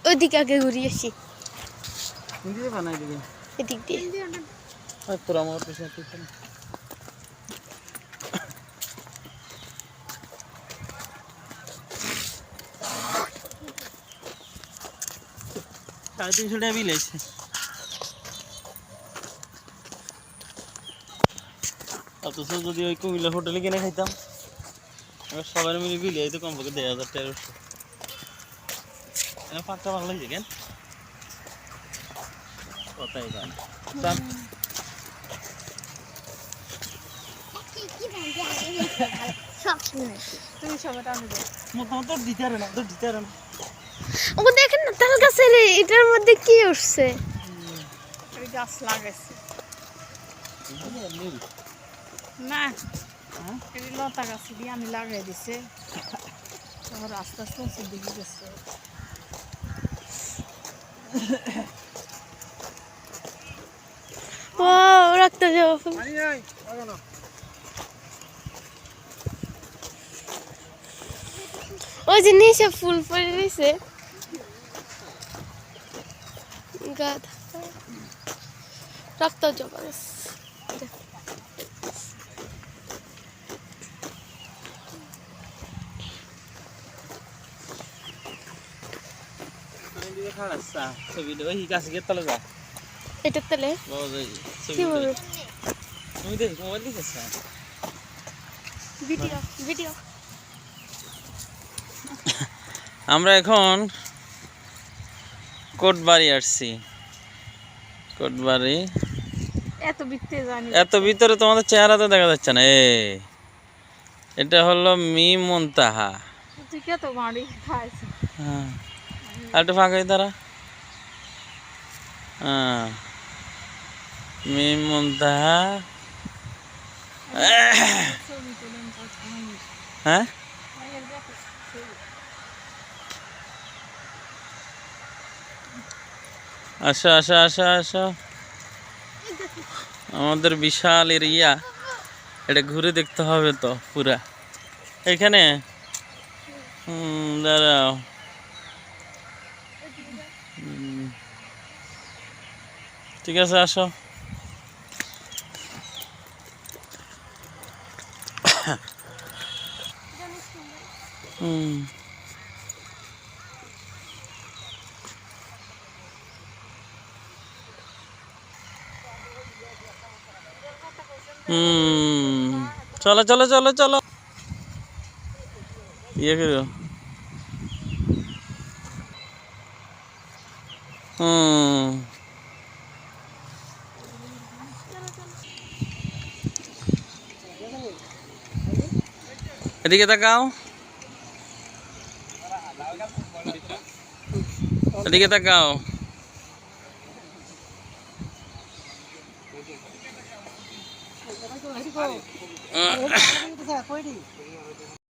ওইদিকে আগে ঘুরিয়ে আসি। দিয়ে বানাই দিবি এদিক দিয়ে তোর আমার পেছনে পেছনে 350 টাকা বিল আছে। অথচ যদি ওই কুমিল্লা হোটেলে কিনে খাইতাম সবাই মিলে বিলে তো কমপক্ষে 1000 টাকা পাঁচটা ভালো লাগছে কেন কথাই গান তুমি সবাই টানে দাও মোটামুটি দিতে পারে না তো দিতে পারে না ও দেখেন না তাল গাছের এটার মধ্যে কি উঠছে গাছ লাগাইছে না এই লতা গাছ দিয়ে আমি লাগাই দিছে তারপর আস্তে আস্তে আস্তে দেখে গেছে ও রাখতে যাও ওই যে নিচে ফুল পড়ে রয়েছে গাধা রাখতে যাও গাছ ছবিটা ওই গাছে গিয়ে তলে যা এটার তলে কি বলবো তুমি দেখ মোবাইল দিতেছ ভিডিও ভিডিও আমরা এখন কোটবাড়ি আসছি কোটবাড়ি এত ভিতরে তোমাদের চেহারাতে দেখা যাচ্ছে না এটা হলো মিমুনতাহা হ্যাঁ আর একটু ফাঁকা তারা হ্যাঁ মিমুনতাহা হ্যাঁ আসো আসো আসো আসো আমাদের বিশাল এরিয়া এটা ঘুরে দেখতে হবে তো পুরা এখানে দাঁড়াও ঠিক আছে আসো চলো চলো চলো চলো ইয়ে করো এদিকে তাকাও এদিকে তাকাও